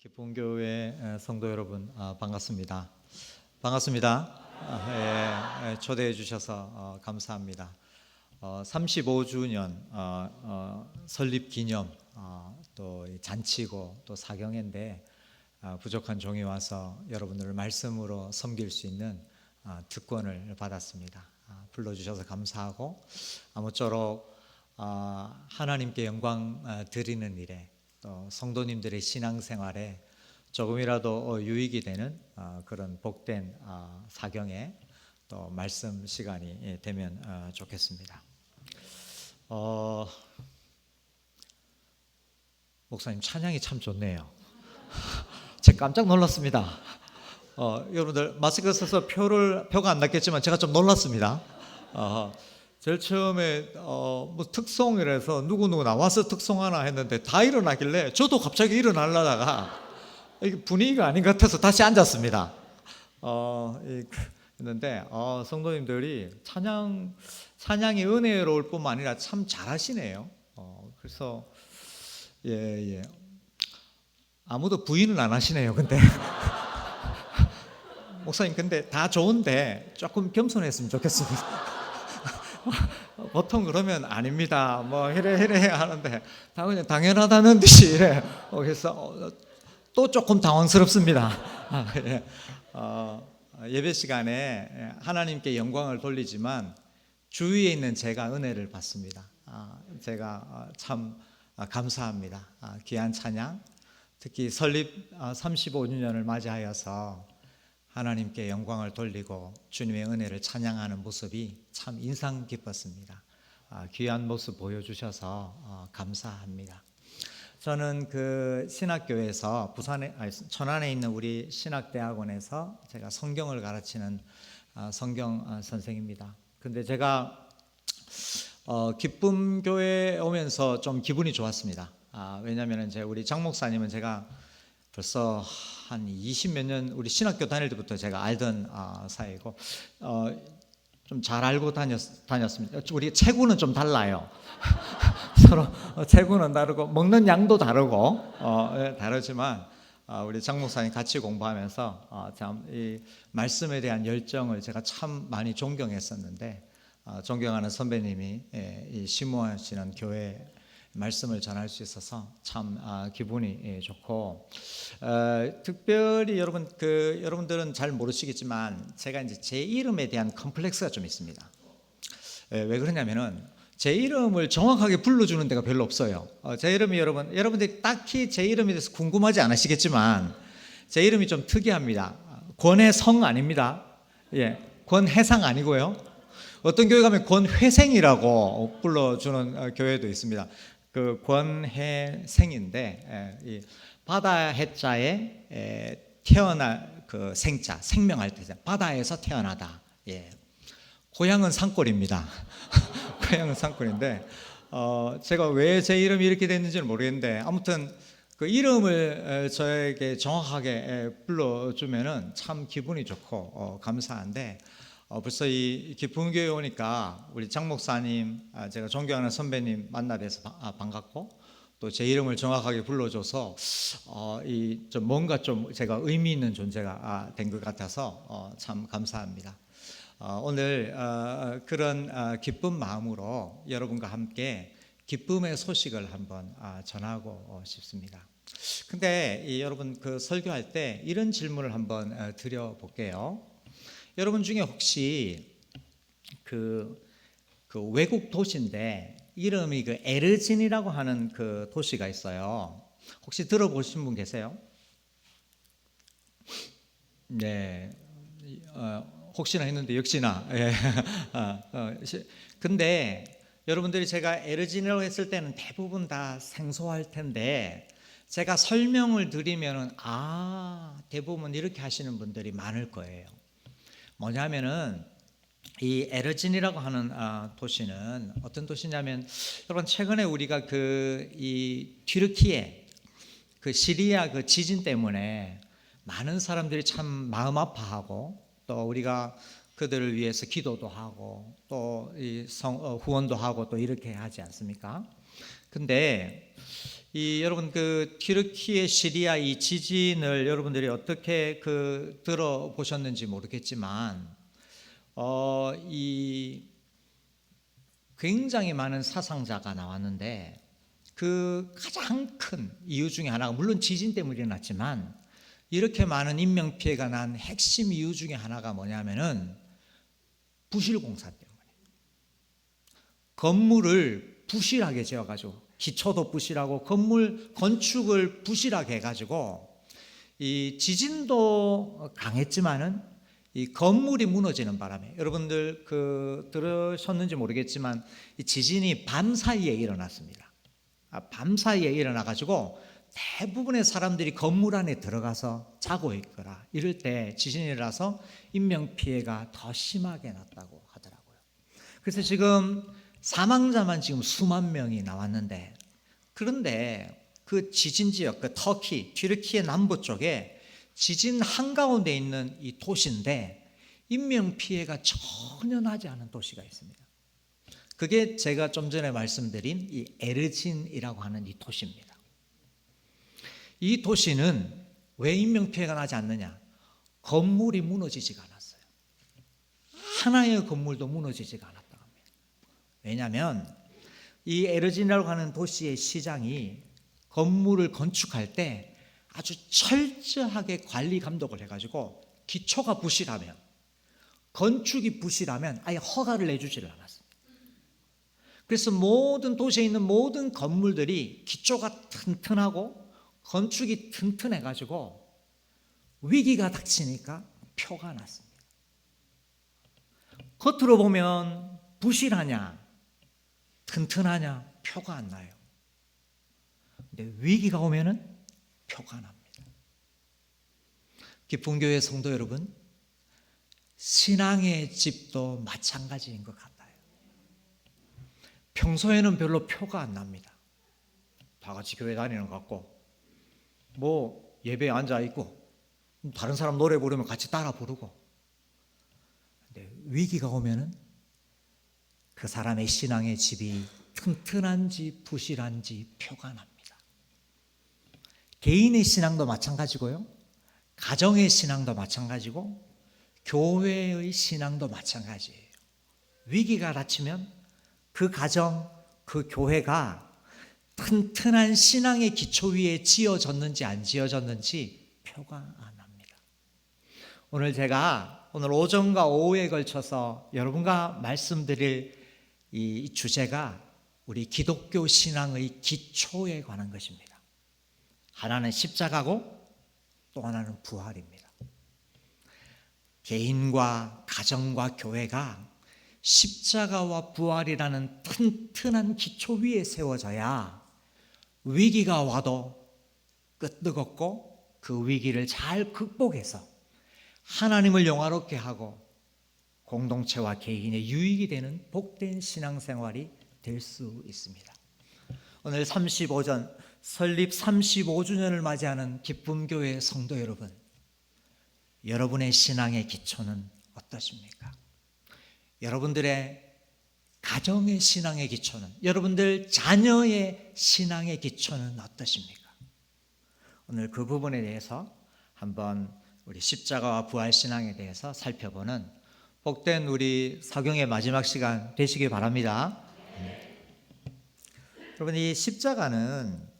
기쁨교회 성도 여러분, 반갑습니다. 반갑습니다. 초대해 주셔서 감사합니다. 35주년 설립 기념, 또 잔치고 또 사경회인데 부족한 종이 와서 여러분들을 말씀으로 섬길 수 있는 특권을 받았습니다. 불러주셔서 감사하고 아무쪼록 하나님께 영광 드리는 일에 또 성도님들의 신앙생활에 조금이라도 유익이 되는 그런 복된 사경에 또 말씀 시간이 되면 좋겠습니다. 목사님 찬양이 참 좋네요. 제가 깜짝 놀랐습니다. 여러분들 마스크 써서 표가 안 났겠지만 제가 좀 놀랐습니다. 제일 처음에 뭐 특송이라서 누구누구 나와서 특송하나 했는데 다 일어나길래 저도 갑자기 일어나려다가 이게 분위기가 아닌 것 같아서 다시 앉았습니다. 했는데 성도님들이 찬양이 은혜로울 뿐만 아니라 참 잘하시네요. 그래서 예 아무도 부인은 안 하시네요. 근데 목사님 근데 다 좋은데 조금 겸손했으면 좋겠습니다. 보통 그러면 아닙니다. 뭐 이래 하는데 다 그냥 당연하다는 듯이 이래. 그래서 또 조금 당황스럽습니다. 예배 시간에 하나님께 영광을 돌리지만 주위에 있는 제가 은혜를 받습니다. 제가 참 감사합니다. 귀한 찬양, 특히 설립 35주년을 맞이하여서 하나님께 영광을 돌리고 주님의 은혜를 찬양하는 모습이 참 인상 깊었습니다. 귀한 모습 보여주셔서 감사합니다. 저는 그 신학교에서 천안에 있는 우리 신학대학원에서 제가 성경을 가르치는 성경 선생입니다. 근데 제가 기쁨교회에 오면서 좀 기분이 좋았습니다. 왜냐하면 우리 장 목사님은 제가 벌써 한 20몇 년 우리 신학교 다닐 때부터 제가 알던 사이고 좀 잘 알고 다녔습니다. 우리 체구는 좀 달라요. 서로 체구는 다르고 먹는 양도 다르고 다르지만 우리 장 목사님 같이 공부하면서 참 이 말씀에 대한 열정을 제가 참 많이 존경했었는데 존경하는 선배님이 이 심호하시는 교회 말씀을 전할 수 있어서 참 기분이 좋고 특별히 여러분들은 잘 모르시겠지만 제가 이제 제 이름에 대한 컴플렉스가 좀 있습니다. 왜 그러냐면은 제 이름을 정확하게 불러주는 데가 별로 없어요. 제 이름이 여러분들이 딱히 제 이름에 대해서 궁금하지 않으시겠지만 제 이름이 좀 특이합니다. 권혜성 아닙니다. 권혜상 아니고요. 어떤 교회 가면 권회생이라고 불러주는 교회도 있습니다. 그 권혜생인데 이 바다 해자에 태어날 그 생자, 생명할 때 바다에서 태어나다. 고향은 산골입니다. 고향은 산골인데 제가 왜 제 이름이 이렇게 됐는지는 모르겠는데 아무튼 그 이름을 저에게 정확하게 불러주면은 참 기분이 좋고 감사한데 벌써 이 기쁨교회 오니까 우리 장 목사님, 제가 존경하는 선배님 만나 뵈서 반갑고 또 제 이름을 정확하게 불러줘서 좀 뭔가 좀 제가 의미 있는 존재가 된 것 같아서 참 감사합니다. 오늘 그런 기쁜 마음으로 여러분과 함께 기쁨의 소식을 한번 전하고 싶습니다. 근데 여러분 그 설교할 때 이런 질문을 한번 드려볼게요. 여러분 중에 혹시 그 외국 도시인데 이름이 그 에르진이라고 하는 그 도시가 있어요. 혹시 들어보신 분 계세요? 네. 혹시나 했는데 역시나. 근데 여러분들이 제가 에르진이라고 했을 때는 대부분 다 생소할 텐데 제가 설명을 드리면은 대부분 이렇게 하시는 분들이 많을 거예요. 뭐냐면은 이 에르진이라고 하는 도시는 어떤 도시냐면 여러분 최근에 우리가 이 튀르키예 그 시리아 그 지진 때문에 많은 사람들이 참 마음 아파하고 또 우리가 그들을 위해서 기도도 하고 또 후원도 하고 또 이렇게 하지 않습니까? 근데 여러분 그 튀르키예 시리아 이 지진을 여러분들이 어떻게 들어보셨는지 모르겠지만 이 굉장히 많은 사상자가 나왔는데 그 가장 큰 이유 중에 하나가 물론 지진 때문에 일어났지만 이렇게 많은 인명 피해가 난 핵심 이유 중에 하나가 뭐냐면은 부실공사 때문에 건물을 부실하게 지어가지고 기초도 부실하고 건물 건축을 부실하게 해가지고 이 지진도 강했지만은 이 건물이 무너지는 바람에 여러분들 들으셨는지 모르겠지만 이 지진이 밤 사이에 일어났습니다. 밤 사이에 일어나 가지고 대부분의 사람들이 건물 안에 들어가서 자고 있거나 이럴 때 지진이 일어나서 인명 피해가 더 심하게 났다고 하더라고요. 그래서 지금 사망자만 지금 수만 명이 나왔는데 그런데 그 지진 지역 그 터키 튀르키예 남부 쪽에 지진 한가운데 있는 이 도시인데 인명 피해가 전혀 나지 않은 도시가 있습니다. 그게 제가 좀 전에 말씀드린 이 에르진이라고 하는 이 도시입니다. 이 도시는 왜 인명 피해가 나지 않느냐? 건물이 무너지지가 않았어요. 하나의 건물도 무너지지가 않았다고 합니다. 왜냐하면 이 에르진이라고 하는 도시의 시장이 건물을 건축할 때 아주 철저하게 관리 감독을 해가지고 기초가 부실하면 건축이 부실하면 아예 허가를 내주지를 않았습니다. 그래서 모든 도시에 있는 모든 건물들이 기초가 튼튼하고 건축이 튼튼해가지고 위기가 닥치니까 표가 났습니다. 겉으로 보면 부실하냐 튼튼하냐 표가 안 나요. 근데 위기가 오면은 표가 납니다. 기쁨교회 성도 여러분, 신앙의 집도 마찬가지인 것 같아요. 평소에는 별로 표가 안 납니다. 다 같이 교회 다니는 것 같고 뭐 예배에 앉아있고 다른 사람 노래 부르면 같이 따라 부르고 근데 위기가 오면은 그 사람의 신앙의 집이 튼튼한지 부실한지 표가 납니다. 개인의 신앙도 마찬가지고요. 가정의 신앙도 마찬가지고 교회의 신앙도 마찬가지예요. 위기가 닥치면 그 가정, 그 교회가 튼튼한 신앙의 기초 위에 지어졌는지 안 지어졌는지 표가 안 납니다. 오늘 제가 오늘 오전과 오후에 걸쳐서 여러분과 말씀드릴 이 주제가 우리 기독교 신앙의 기초에 관한 것입니다. 하나는 십자가고 또 하나는 부활입니다. 개인과 가정과 교회가 십자가와 부활이라는 튼튼한 기초 위에 세워져야 위기가 와도 끄떡없고 그 위기를 잘 극복해서 하나님을 영화롭게 하고 공동체와 개인의 유익이 되는 복된 신앙생활이 될 수 있습니다. 오늘 35전 설립 35주년을 맞이하는 기쁨교회 성도 여러분, 여러분의 신앙의 기초는 어떠십니까? 여러분들의 가정의 신앙의 기초는, 여러분들 자녀의 신앙의 기초는 어떠십니까? 오늘 그 부분에 대해서 한번 우리 십자가와 부활 신앙에 대해서 살펴보는 복된 우리 사경의 마지막 시간 되시기 바랍니다. 여러분, 이 십자가는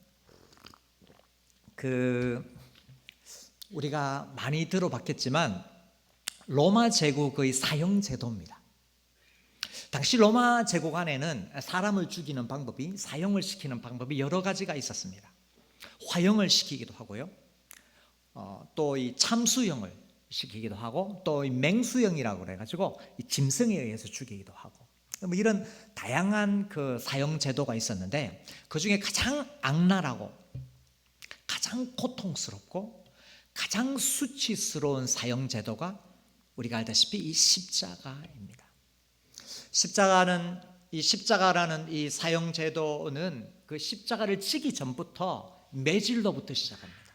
우리가 많이 들어봤겠지만 로마 제국의 사형 제도입니다. 당시 로마 제국 안에는 사람을 죽이는 방법이, 사형을 시키는 방법이 여러 가지가 있었습니다. 화형을 시키기도 하고요, 또 이 참수형을 시키기도 하고, 또 이 맹수형이라고 그래가지고 이 짐승에 의해서 죽이기도 하고, 뭐 이런 다양한 그 사형 제도가 있었는데 그 중에 가장 악랄하고 가장 고통스럽고 가장 수치스러운 사형 제도가 우리가 알다시피 이 십자가입니다. 십자가라는 이 사형 제도는 그 십자가를 치기 전부터 매질로부터 시작합니다.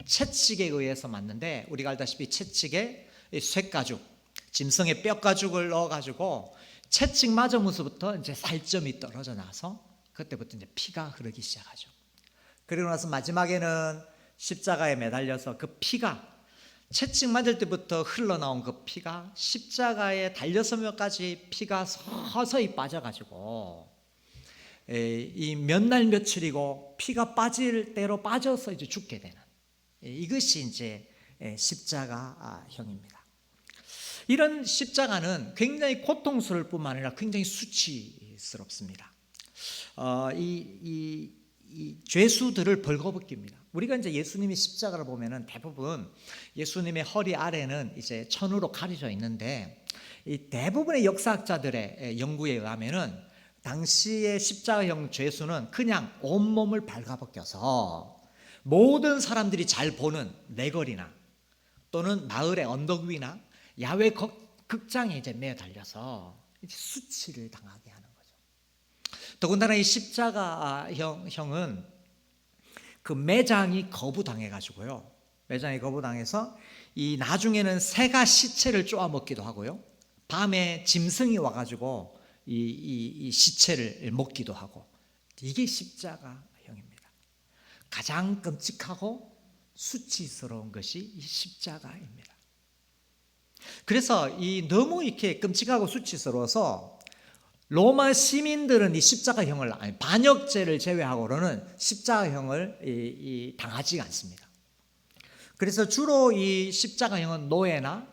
채찍에 의해서 맞는데 우리가 알다시피 채찍에 쇠가죽, 짐승의 뼈가죽을 넣어가지고 채찍 맞으면서부터 이제 살점이 떨어져 나서 그때부터 이제 피가 흐르기 시작하죠. 그리고 나서 마지막에는 십자가에 매달려서 그 피가 채찍 맞을 때부터 흘러나온 그 피가 십자가에 달려서면까지 피가 서서히 빠져가지고 이 몇 날 며칠이고 피가 빠질 대로 빠져서 이제 죽게 되는 이것이 이제 십자가형입니다. 이런 십자가는 굉장히 고통스러울 뿐만 아니라 굉장히 수치스럽습니다. 이 죄수들을 벌거벗깁니다. 우리가 이제 예수님의 십자가를 보면은 대부분 예수님의 허리 아래는 이제 천으로 가려져 있는데 이 대부분의 역사학자들의 연구에 의하면은 당시의 십자가형 죄수는 그냥 온몸을 발가벗겨서 모든 사람들이 잘 보는 내거리나 또는 마을의 언덕 위나 야외 극장에 이제 매달려서 이제 수치를 당하게 하는 거죠. 더군다나 이 십자가형은 그 매장이 거부당해가지고요. 매장이 거부당해서 이 나중에는 새가 시체를 쪼아 먹기도 하고요. 밤에 짐승이 와가지고 이 시체를 먹기도 하고 이게 십자가형입니다. 가장 끔찍하고 수치스러운 것이 이 십자가입니다. 그래서 이 너무 이렇게 끔찍하고 수치스러워서 로마 시민들은 이 십자가형을 반역죄를 제외하고는 십자가형을 당하지 않습니다. 그래서 주로 이 십자가형은 노예나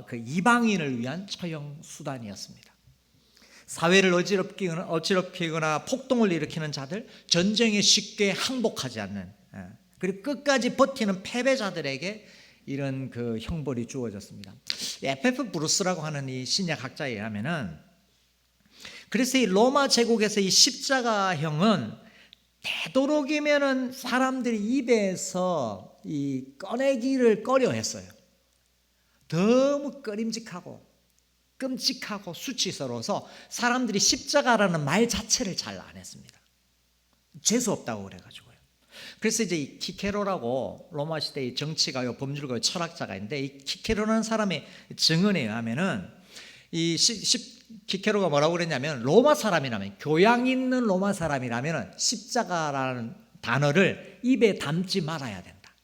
그 이방인을 위한 처형 수단이었습니다. 사회를 어지럽히거나 폭동을 일으키는 자들, 전쟁에 쉽게 항복하지 않는 그리고 끝까지 버티는 패배자들에게 이런 그 형벌이 주어졌습니다. F.F. 브루스라고 하는 이 신약학자에 의하면은 그래서 이 로마 제국에서 이 십자가형은 되도록이면은 사람들이 입에서 이 꺼내기를 꺼려했어요. 너무 꺼림직하고 끔찍하고 수치스러워서 사람들이 십자가라는 말 자체를 잘 안 했습니다. 재수 없다고 그래가지고요. 그래서 이제 이 키케로라고 로마 시대의 정치가요, 법률가요, 철학자가 있는데 이 키케로라는 사람의 증언에 의하면은 키케로가 뭐라고 그랬냐면 로마 사람이라면 교양 있는 로마 사람이라면 십자가라는 단어를 입에 담지 말아야 된다.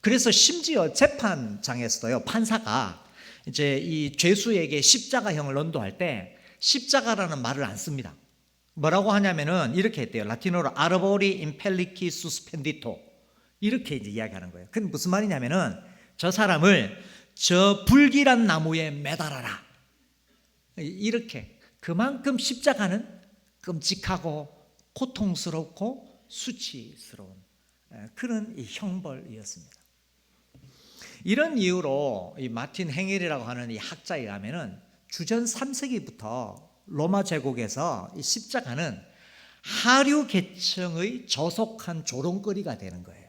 그래서 심지어 재판장에서도요 판사가 이제 이 죄수에게 십자가형을 언도할 때 십자가라는 말을 안 씁니다. 뭐라고 하냐면은 이렇게 했대요. 라틴어로 arbori impellici suspendito 이렇게 이제 이야기하는 거예요. 그게 무슨 말이냐면은 저 사람을 저 불길한 나무에 매달아라. 이렇게 그만큼 십자가는 끔찍하고 고통스럽고 수치스러운 그런 이 형벌이었습니다. 이런 이유로 이 마틴 행헬이라고 하는 이 학자에 의하면은 주전 3세기부터 로마 제국에서 이 십자가는 하류 계층의 저속한 조롱거리가 되는 거예요.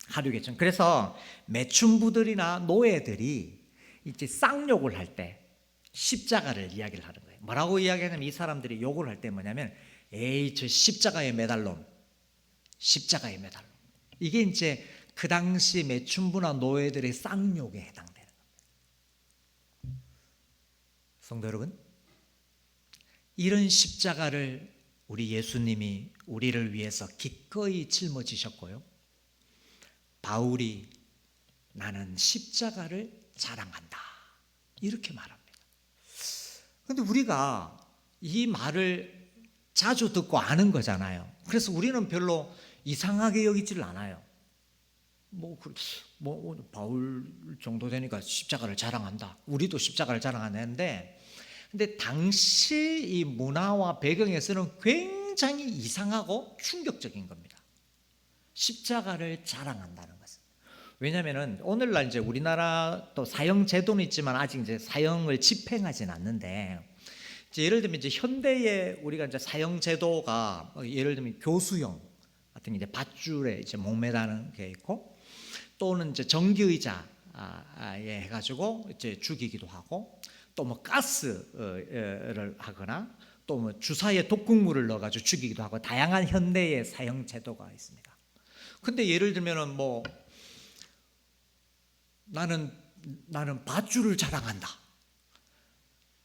하류 계층. 그래서 매춘부들이나 노예들이 이제 쌍욕을 할 때 십자가를 이야기를 하는 거예요. 뭐라고 이야기하냐면 이 사람들이 욕을 할 때 뭐냐면 에이 저 십자가에 매달놈, 십자가에 매달놈. 이게 이제 그 당시 매춘부나 노예들의 쌍욕에 해당되는 겁니다. 성도 여러분, 이런 십자가를 우리 예수님이 우리를 위해서 기꺼이 짊어지셨고요. 바울이 나는 십자가를 자랑한다 이렇게 말합니다. 그런데 우리가 이 말을 자주 듣고 아는 거잖아요. 그래서 우리는 별로 이상하게 여기지를 않아요. 바울 정도 되니까 십자가를 자랑한다. 우리도 십자가를 자랑하는데 근데 당시 이 문화와 배경에서는 굉장히 이상하고 충격적인 겁니다. 십자가를 자랑한다는 것은. 왜냐하면 오늘날 이제 우리나라 또 사형 제도는 있지만 아직 이제 사형을 집행하지는 않는데 이제 예를 들면 이제 현대에 우리가 이제 사형 제도가 예를 들면 교수형 같은 이제 밧줄에 이제 목매다는 게 있고 또는 이제 전기의자에 해가지고 이제 죽이기도 하고 또 뭐 가스를 하거나 또 뭐 주사에 독극물을 넣어가지고 죽이기도 하고 다양한 현대의 사형 제도가 있습니다. 근데 예를 들면은 뭐 나는 밧줄을 자랑한다.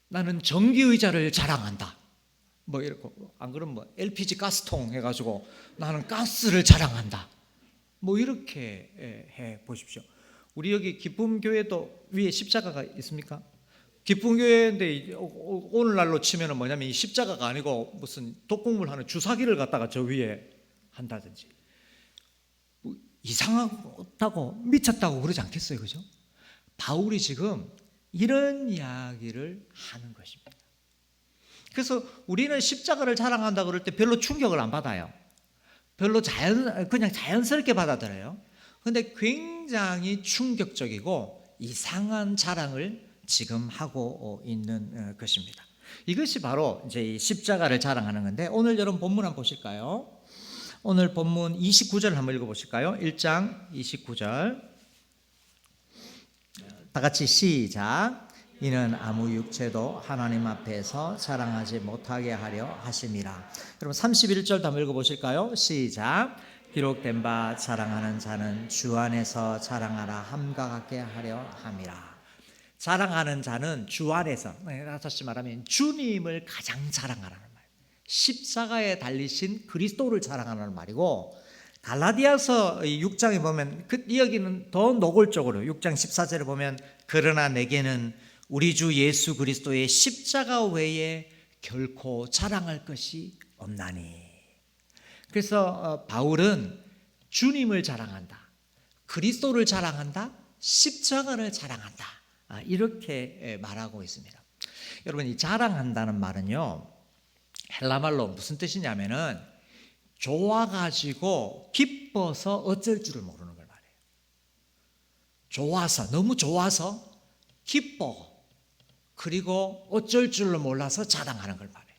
나는 전기의자를 자랑한다. 뭐 이렇게 안 그러면 뭐 LPG 가스통 해가지고 나는 가스를 자랑한다. 뭐 이렇게 해 보십시오. 우리 여기 기쁨교회도 위에 십자가가 있습니까? 기쁨교회인데 오늘날로 치면은 뭐냐면 이 십자가가 아니고 무슨 독극물 하는 주사기를 갖다가 저 위에 한다든지 뭐 이상하다고 미쳤다고 그러지 않겠어요, 그죠? 바울이 지금 이런 이야기를 하는 것입니다. 그래서 우리는 십자가를 자랑한다 그럴 때 별로 충격을 안 받아요. 별로 그냥 자연스럽게 받아들여요. 그런데 굉장히 충격적이고 이상한 자랑을 지금 하고 있는 것입니다. 이것이 바로 이제 이 십자가를 자랑하는 건데, 오늘 여러분 본문 한번 보실까요? 오늘 본문 29절 한번 읽어보실까요? 1장 29절 다 같이 시작. 이는 아무 육체도 하나님 앞에서 자랑하지 못하게 하려 하심이라. 여러분 31절도 한번 읽어보실까요? 시작. 기록된 바 자랑하는 자는 주 안에서 자랑하라 함과 같게 하려 함이라. 자랑하는 자는 주 안에서, 다시 말하면 주님을 가장 자랑하라는 말, 십자가에 달리신 그리스도를 자랑하라는 말이고, 갈라디아서 6장에 보면 이 여기는 더 노골적으로 6장 14절에 보면 그러나 내게는 우리 주 예수 그리스도의 십자가 외에 결코 자랑할 것이 없나니. 그래서 바울은 주님을 자랑한다, 그리스도를 자랑한다, 십자가를 자랑한다, 이렇게 말하고 있습니다. 여러분, 이 자랑한다는 말은요, 헬라말로 무슨 뜻이냐면은 좋아가지고 기뻐서 어쩔 줄을 모르는 걸 말해요. 좋아서, 너무 좋아서 기뻐, 그리고 어쩔 줄을 몰라서 자랑하는 걸 말해요.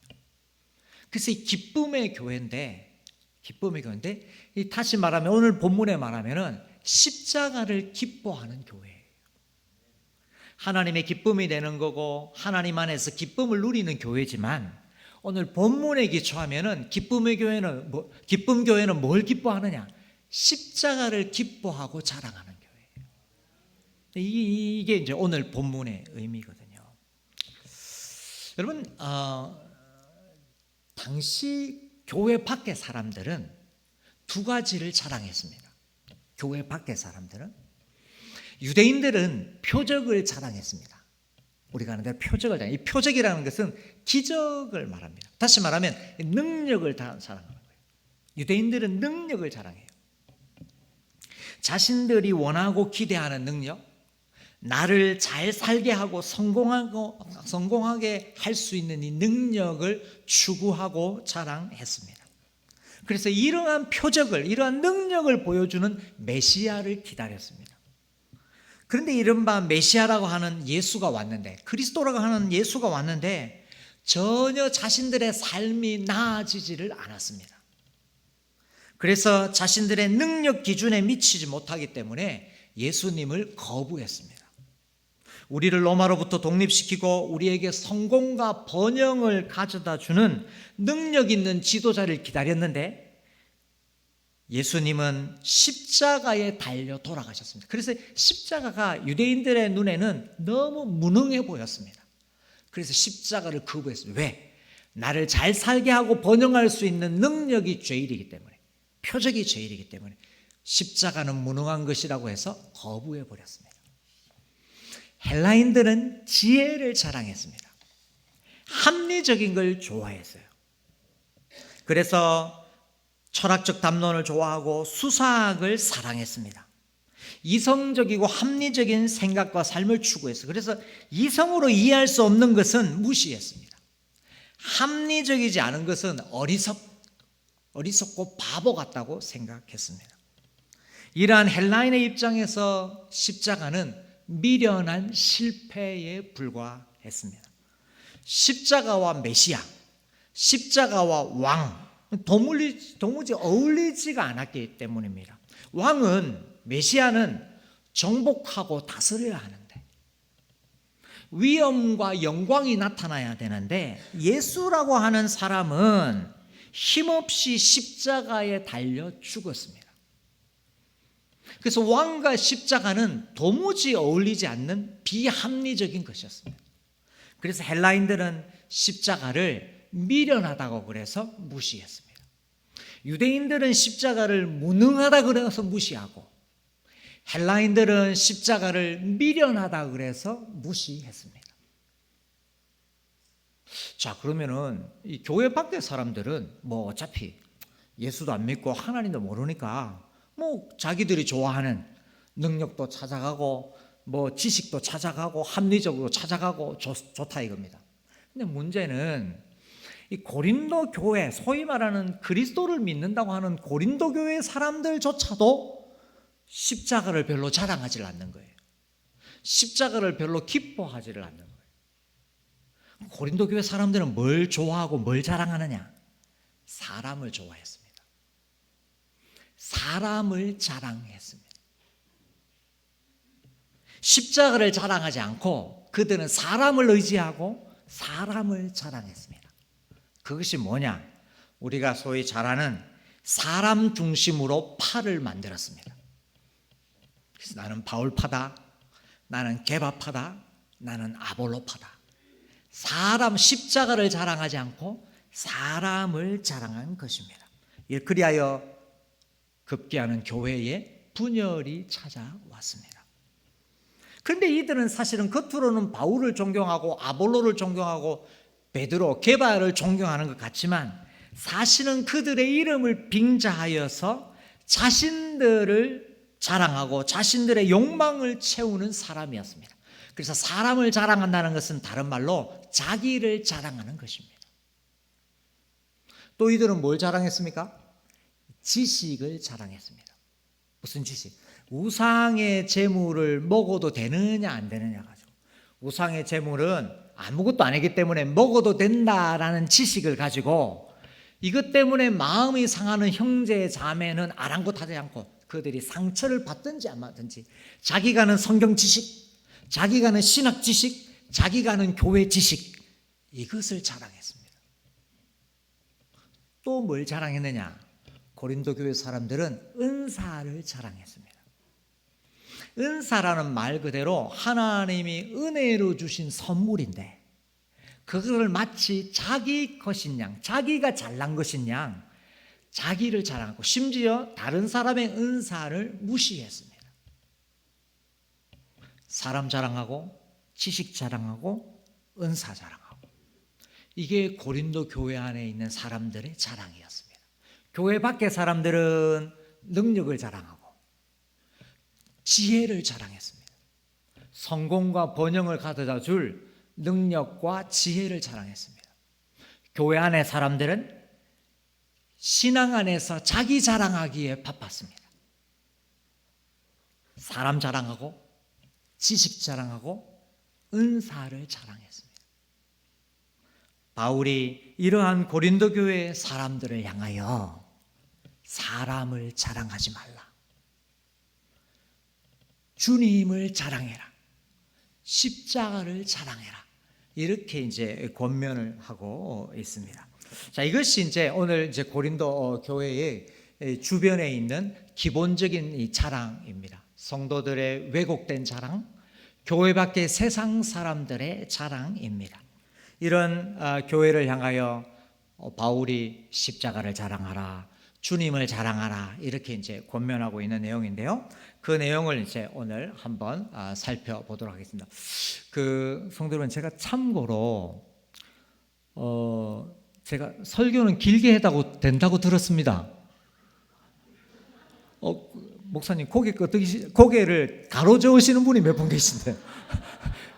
그래서 이 기쁨의 교회인데, 다시 말하면 오늘 본문에 말하면은 십자가를 기뻐하는 교회예요. 하나님의 기쁨이 되는 거고 하나님 안에서 기쁨을 누리는 교회지만, 오늘 본문에 기초하면은 기쁨 교회는 뭘 기뻐하느냐? 십자가를 기뻐하고 자랑하는 교회예요. 이게 이제 오늘 본문의 의미거든요. 여러분, 당시 교회 밖의 사람들은 두 가지를 자랑했습니다. 교회 밖의 사람들은, 유대인들은 표적을 자랑했습니다. 우리가 하는 대로 표적을 자랑. 이 표적이라는 것은 기적을 말합니다. 다시 말하면 능력을 자랑하는 거예요. 유대인들은 능력을 자랑해요. 자신들이 원하고 기대하는 능력, 나를 잘 살게 하고 성공하게 할 수 있는 이 능력을 추구하고 자랑했습니다. 그래서 이러한 표적을, 이러한 능력을 보여주는 메시아를 기다렸습니다. 그런데 이른바 메시아라고 하는 예수가 왔는데, 그리스도라고 하는 예수가 왔는데 전혀 자신들의 삶이 나아지지를 않았습니다. 그래서 자신들의 능력 기준에 미치지 못하기 때문에 예수님을 거부했습니다. 우리를 로마로부터 독립시키고 우리에게 성공과 번영을 가져다 주는 능력 있는 지도자를 기다렸는데, 예수님은 십자가에 달려 돌아가셨습니다. 그래서 십자가가 유대인들의 눈에는 너무 무능해 보였습니다. 그래서 십자가를 거부했습니다. 왜? 나를 잘 살게 하고 번영할 수 있는 능력이 죄일이기 때문에, 표적이 죄일이기 때문에 십자가는 무능한 것이라고 해서 거부해 버렸습니다. 헬라인들은 지혜를 자랑했습니다. 합리적인 걸 좋아했어요. 그래서 철학적 담론을 좋아하고 수사학을 사랑했습니다. 이성적이고 합리적인 생각과 삶을 추구했어요. 그래서 이성으로 이해할 수 없는 것은 무시했습니다. 합리적이지 않은 것은 어리석고 바보 같다고 생각했습니다. 이러한 헬라인의 입장에서 십자가는 미련한 실패에 불과했습니다. 십자가와 메시아, 십자가와 왕, 도무지 어울리지가 않았기 때문입니다. 왕은, 메시아는 정복하고 다스려야 하는데, 위엄과 영광이 나타나야 되는데, 예수라고 하는 사람은 힘없이 십자가에 달려 죽었습니다. 그래서 왕과 십자가는 도무지 어울리지 않는 비합리적인 것이었습니다. 그래서 헬라인들은 십자가를 미련하다고 그래서 무시했습니다. 유대인들은 십자가를 무능하다 그래서 무시하고, 헬라인들은 십자가를 미련하다 그래서 무시했습니다. 자, 그러면은 이 교회 밖의 사람들은 뭐 어차피 예수도 안 믿고 하나님도 모르니까 뭐 자기들이 좋아하는 능력도 찾아가고 뭐 지식도 찾아가고 합리적으로 찾아가고 좋다 이겁니다. 근데 문제는 이 고린도 교회, 소위 말하는 그리스도를 믿는다고 하는 고린도 교회 사람들조차도 십자가를 별로 자랑하지 않는 거예요. 십자가를 별로 기뻐하지를 않는 거예요. 고린도 교회 사람들은 뭘 좋아하고 뭘 자랑하느냐? 사람을 좋아했습니다. 사람을 자랑했습니다. 십자가를 자랑하지 않고 그들은 사람을 의지하고 사람을 자랑했습니다. 그것이 뭐냐? 우리가 소위 잘 아는 사람 중심으로 파를 만들었습니다. 그래서 나는 바울파다, 나는 게바파다, 나는 아볼로파다. 사람, 십자가를 자랑하지 않고 사람을 자랑한 것입니다. 그리하여 급기야는 교회에 분열이 찾아왔습니다. 그런데 이들은 사실은 겉으로는 바울을 존경하고 아볼로를 존경하고 베드로, 게바를 존경하는 것 같지만 사실은 그들의 이름을 빙자하여서 자신들을 자랑하고 자신들의 욕망을 채우는 사람이었습니다. 그래서 사람을 자랑한다는 것은 다른 말로 자기를 자랑하는 것입니다. 또 이들은 뭘 자랑했습니까? 지식을 자랑했습니다. 무슨 지식? 우상의 제물을 먹어도 되느냐 안 되느냐 가지고, 우상의 제물은 아무것도 아니기 때문에 먹어도 된다라는 지식을 가지고 이것 때문에 마음이 상하는 형제 자매는 아랑곳하지 않고 그들이 상처를 받든지 안 받든지 자기가 아는 성경 지식, 자기가 아는 신학 지식, 자기가 아는 교회 지식, 이것을 자랑했습니다. 또 뭘 자랑했느냐? 고린도 교회 사람들은 은사를 자랑했습니다. 은사라는 말 그대로 하나님이 은혜로 주신 선물인데 그것을 마치 자기 것인 양, 자기가 잘난 것인 양 자기를 자랑하고 심지어 다른 사람의 은사를 무시했습니다. 사람 자랑하고 지식 자랑하고 은사 자랑하고, 이게 고린도 교회 안에 있는 사람들의 자랑이었습니다. 교회 밖의 사람들은 능력을 자랑하고 지혜를 자랑했습니다. 성공과 번영을 가져다 줄 능력과 지혜를 자랑했습니다. 교회 안의 사람들은 신앙 안에서 자기 자랑하기에 바빴습니다. 사람 자랑하고 지식 자랑하고 은사를 자랑했습니다. 바울이 이러한 고린도 교회의 사람들을 향하여 사람을 자랑하지 말라, 주님을 자랑해라, 십자가를 자랑해라, 이렇게 이제 권면을 하고 있습니다. 자, 이것이 이제 오늘 이제 고린도 교회의 주변에 있는 기본적인 이 자랑입니다. 성도들의 왜곡된 자랑, 교회 밖의 세상 사람들의 자랑입니다. 이런 교회를 향하여 바울이 십자가를 자랑하라, 주님을 자랑하라, 이렇게 이제 권면하고 있는 내용인데요. 그 내용을 이제 오늘 한번 살펴보도록 하겠습니다. 그 성도 여러분, 제가 참고로 제가 설교는 길게 해도 된다고 들었습니다. 목사님 고개를 가로저으시는 분이 몇 분 계신데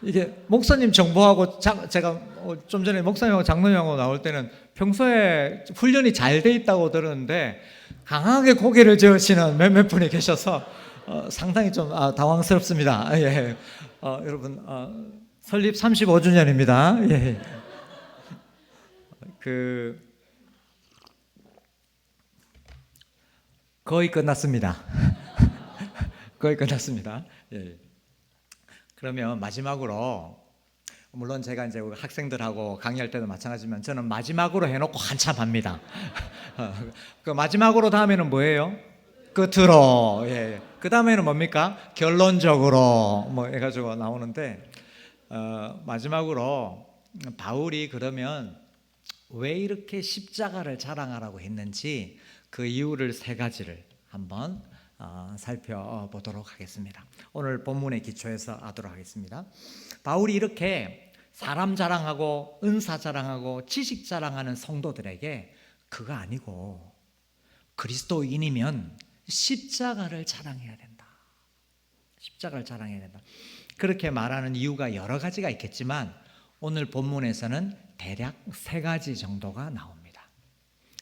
이게 목사님 정보하고 제가 좀 전에 목사님하고 장로님하고 나올 때는 평소에 훈련이 잘 돼 있다고 들었는데 강하게 고개를 저으시는 몇몇 분이 계셔서 상당히 좀 당황스럽습니다. 예. 여러분 설립 35주년입니다. 예. 거의 끝났습니다. 거의 끝났습니다. 예. 그러면 마지막으로, 물론 제가 이제 학생들하고 강의할 때도 마찬가지지만 저는 마지막으로 해놓고 한참 합니다. 그 마지막으로 다음에는 뭐예요? 끝으로. 예. 그 다음에는 뭡니까? 결론적으로 뭐 해가지고 나오는데 마지막으로 바울이 그러면 왜 이렇게 십자가를 자랑하라고 했는지 그 이유를 세 가지를 한번 살펴보도록 하겠습니다. 오늘 본문의 기초에서 하도록 하겠습니다. 바울이 이렇게 사람 자랑하고 은사 자랑하고 지식 자랑하는 성도들에게 그거 아니고 그리스도인이면 십자가를 자랑해야 된다. 십자가를 자랑해야 된다. 그렇게 말하는 이유가 여러 가지가 있겠지만 오늘 본문에서는 대략 세 가지 정도가 나옵니다.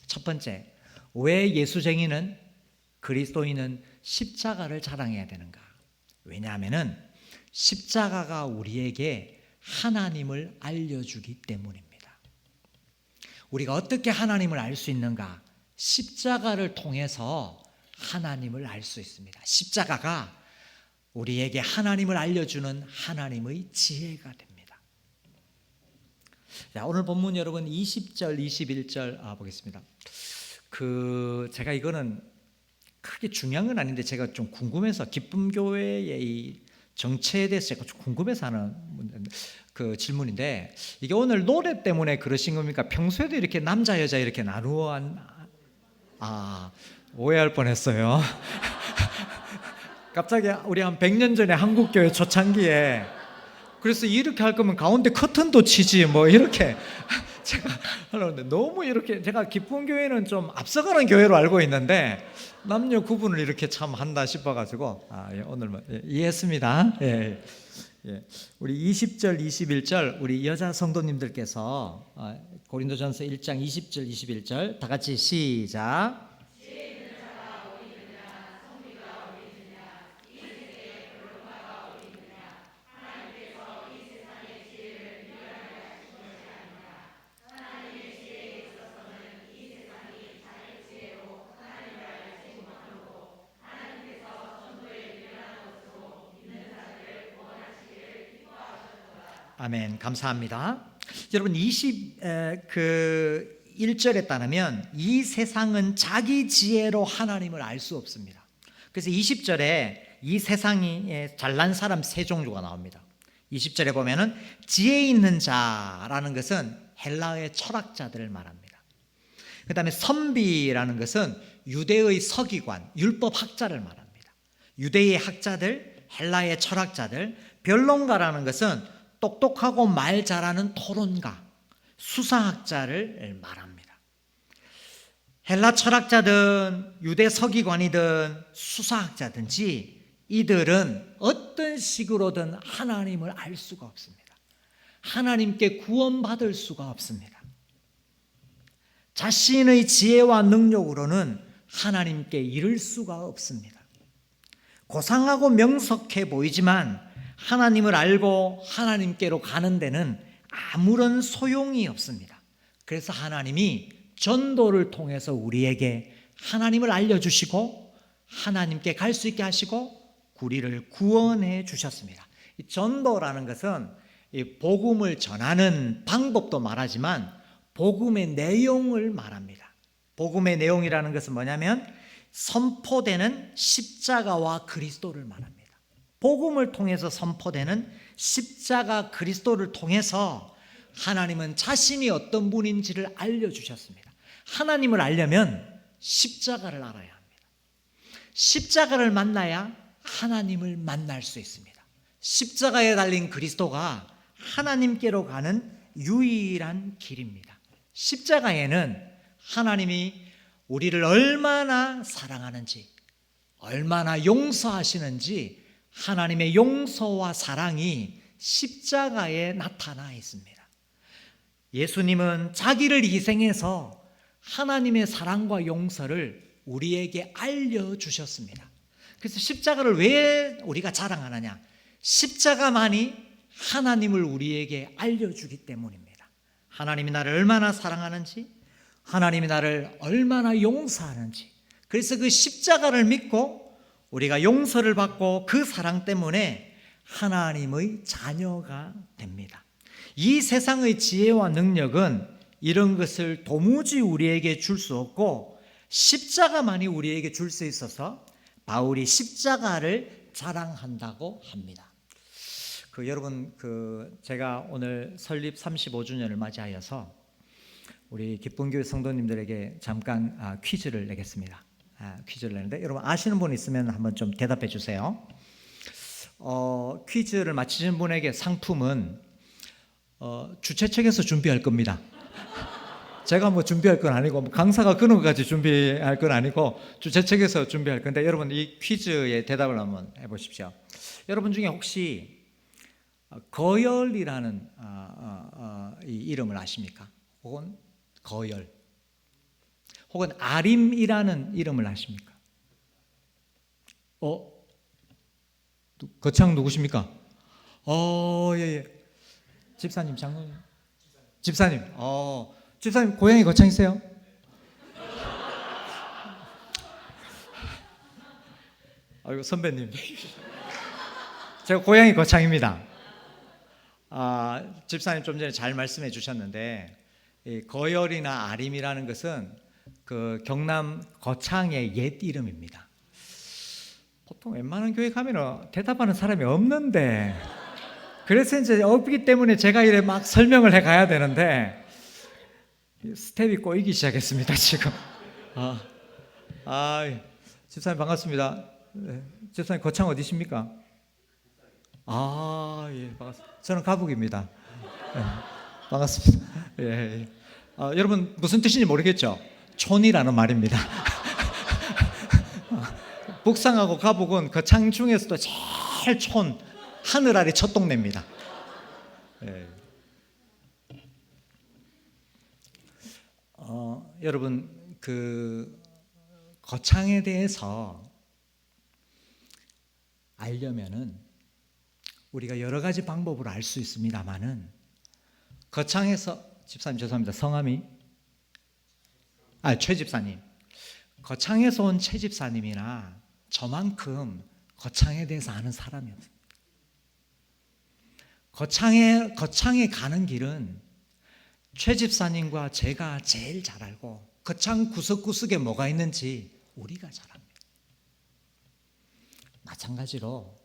첫 번째, 왜 예수쟁이는 그리스도인은 십자가를 자랑해야 되는가? 왜냐하면 십자가가 우리에게 하나님을 알려주기 때문입니다. 우리가 어떻게 하나님을 알 수 있는가? 십자가를 통해서 하나님을 알 수 있습니다. 십자가가 우리에게 하나님을 알려주는 하나님의 지혜가 됩니다. 자, 오늘 본문 여러분 20절, 21절 보겠습니다. 제가 이거는 크게 중요한 건 아닌데 제가 좀 궁금해서 기쁨교회의 이 정체에 대해서 제가 좀 궁금해서 하는 질문인데 이게 오늘 노래 때문에 그러신 겁니까? 평소에도 이렇게 남자 여자 이렇게 나누어 오해할 뻔했어요. 갑자기 우리 한 100년 전에 한국교회 초창기에 그래서 이렇게 할 거면 가운데 커튼도 치지 뭐 이렇게 제가 하려는데 너무 이렇게 제가 기쁨교회는 좀 앞서가는 교회로 알고 있는데 남녀 구분을 이렇게 참 한다 싶어가지고 오늘 이해했습니다. 예. 우리 20절 21절 우리 여자 성도님들께서 고린도전서 1장 20절 21절 다 같이 시작. 아멘. 감사합니다. 여러분 1절에 따르면 이 세상은 자기 지혜로 하나님을 알 수 없습니다. 그래서 20절에 이 세상이 잘난 사람 세 종류가 나옵니다. 20절에 보면은 지혜 있는 자라는 것은 헬라의 철학자들을 말합니다. 그 다음에 선비라는 것은 유대의 서기관, 율법학자를 말합니다. 유대의 학자들, 헬라의 철학자들, 변론가라는 것은 똑똑하고 말 잘하는 토론가, 수사학자를 말합니다. 헬라 철학자든 유대 서기관이든 수사학자든지 이들은 어떤 식으로든 하나님을 알 수가 없습니다. 하나님께 구원받을 수가 없습니다. 자신의 지혜와 능력으로는 하나님께 이를 수가 없습니다. 고상하고 명석해 보이지만 하나님을 알고 하나님께로 가는 데는 아무런 소용이 없습니다. 그래서 하나님이 전도를 통해서 우리에게 하나님을 알려주시고 하나님께 갈 수 있게 하시고 우리를 구원해 주셨습니다. 이 전도라는 것은 이 복음을 전하는 방법도 말하지만 복음의 내용을 말합니다. 복음의 내용이라는 것은 뭐냐면 선포되는 십자가와 그리스도를 말합니다. 복음을 통해서 선포되는 십자가 그리스도를 통해서 하나님은 자신이 어떤 분인지를 알려주셨습니다. 하나님을 알려면 십자가를 알아야 합니다. 십자가를 만나야 하나님을 만날 수 있습니다. 십자가에 달린 그리스도가 하나님께로 가는 유일한 길입니다. 십자가에는 하나님이 우리를 얼마나 사랑하는지, 얼마나 용서하시는지 하나님의 용서와 사랑이 십자가에 나타나 있습니다. 예수님은 자기를 희생해서 하나님의 사랑과 용서를 우리에게 알려주셨습니다. 그래서 십자가를 왜 우리가 자랑하느냐? 십자가만이 하나님을 우리에게 알려주기 때문입니다. 하나님이 나를 얼마나 사랑하는지, 하나님이 나를 얼마나 용서하는지, 그래서 그 십자가를 믿고 우리가 용서를 받고 그 사랑 때문에 하나님의 자녀가 됩니다. 이 세상의 지혜와 능력은 이런 것을 도무지 우리에게 줄 수 없고 십자가만이 우리에게 줄 수 있어서 바울이 십자가를 자랑한다고 합니다. 여러분 제가 오늘 설립 35주년을 맞이하여서 우리 기쁜 교회 성도님들에게 잠깐 퀴즈를 내겠습니다. 퀴즈를 내는데 여러분 아시는 분 있으면 한번 좀 대답해 주세요. 퀴즈를 맞히신 분에게 상품은 주최 측에서 준비할 겁니다. 제가 뭐 준비할 건 아니고 강사가 그런 것까지 준비할 건 아니고 주최 측에서 준비할 건데 여러분 이 퀴즈에 대답을 한번 해보십시오. 여러분 중에 혹시 거열이라는 이 이름을 아십니까? 혹은 거열 혹은 아림이라는 이름을 아십니까? 거창 누구십니까? 예. 집사님, 장로님. 집사님. 집사님 고향이 거창이세요? 아이고 선배님. 제가 고향이 거창입니다. 집사님 좀 전에 잘 말씀해 주셨는데 이 거열이나 아림이라는 것은 그 경남 거창의 옛 이름입니다. 보통 웬만한 교회 가면 대답하는 사람이 없는데 그래서 이제 없기 때문에 제가 이래 막 설명을 해 가야 되는데 스텝이 꼬이기 시작했습니다 지금. 집사님 반갑습니다. 집사님 거창 어디십니까? 예, 반갑습니다. 저는 가북입니다. 반갑습니다. 예. 여러분 무슨 뜻인지 모르겠죠? 촌이라는 말입니다. 북상하고 가북은 거창 중에서도 제일 촌, 하늘 아래 첫 동네입니다. 예. 여러분 그 거창에 대해서 알려면은 우리가 여러 가지 방법으로 알 수 있습니다만은 거창에서 집사님 죄송합니다. 성함이 최 집사님. 거창에서 온 최 집사님이나 저만큼 거창에 대해서 아는 사람이 없습니다. 거창에 가는 길은 최 집사님과 제가 제일 잘 알고 거창 구석구석에 뭐가 있는지 우리가 잘 압니다. 마찬가지로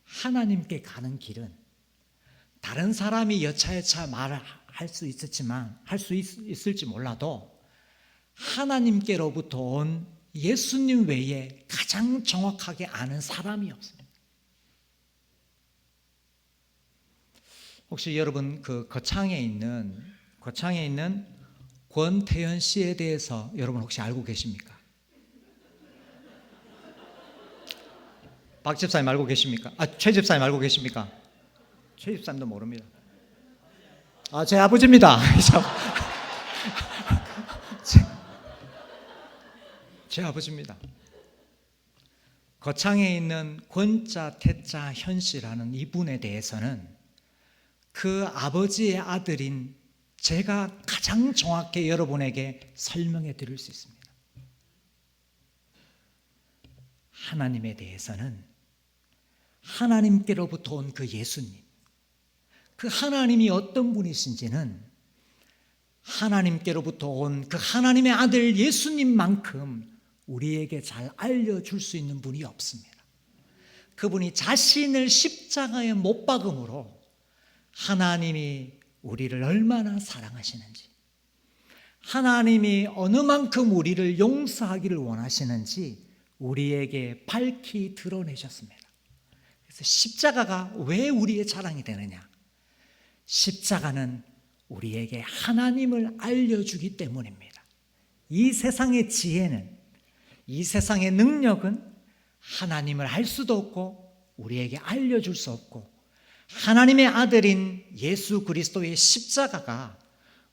하나님께 가는 길은 다른 사람이 여차여차 말을 할 수 있을지 몰라도 하나님께로부터 온 예수님 외에 가장 정확하게 아는 사람이 없습니다. 혹시 여러분 그 거창에 있는 권태현 씨에 대해서 여러분 혹시 알고 계십니까? 박 집사님 알고 계십니까? 최 집사님 알고 계십니까? 최 집사님도 모릅니다. 제 아버지입니다. 제 아버지입니다. 거창에 있는 권자, 태자, 현씨라는 이분에 대해서는 그 아버지의 아들인 제가 가장 정확히 여러분에게 설명해 드릴 수 있습니다. 하나님에 대해서는 하나님께로부터 온 그 예수님, 그 하나님이 어떤 분이신지는 하나님께로부터 온 그 하나님의 아들 예수님만큼 우리에게 잘 알려줄 수 있는 분이 없습니다. 그분이 자신을 십자가에 못 박음으로 하나님이 우리를 얼마나 사랑하시는지, 하나님이 어느 만큼 우리를 용서하기를 원하시는지 우리에게 밝히 드러내셨습니다. 그래서 십자가가 왜 우리의 자랑이 되느냐? 십자가는 우리에게 하나님을 알려주기 때문입니다. 이 세상의 지혜는, 이 세상의 능력은 하나님을 알 수도 없고 우리에게 알려줄 수 없고, 하나님의 아들인 예수 그리스도의 십자가가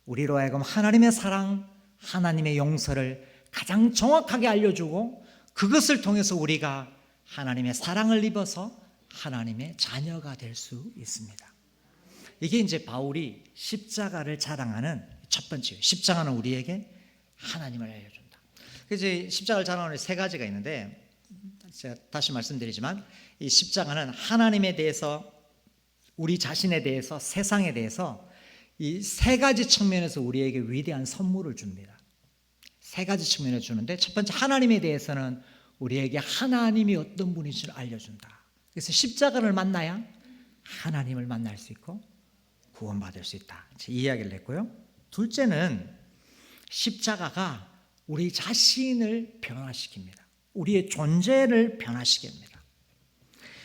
우리로 하여금 하나님의 사랑, 하나님의 용서를 가장 정확하게 알려주고, 그것을 통해서 우리가 하나님의 사랑을 입어서 하나님의 자녀가 될 수 있습니다. 이게 이제 바울이 십자가를 자랑하는 첫 번째예요. 십자가는 우리에게 하나님을 알려준다. 이제 십자가를 자랑하는 세 가지가 있는데, 제가 다시 말씀드리지만 이 십자가는 하나님에 대해서, 우리 자신에 대해서, 세상에 대해서 이 세 가지 측면에서 우리에게 위대한 선물을 줍니다. 세 가지 측면을 주는데, 첫 번째 하나님에 대해서는 우리에게 하나님이 어떤 분인지를 알려준다. 그래서 십자가를 만나야 하나님을 만날 수 있고 구원받을 수 있다. 이 이야기를 했고요. 둘째는 십자가가 우리 자신을 변화시킵니다. 우리의 존재를 변화시킵니다.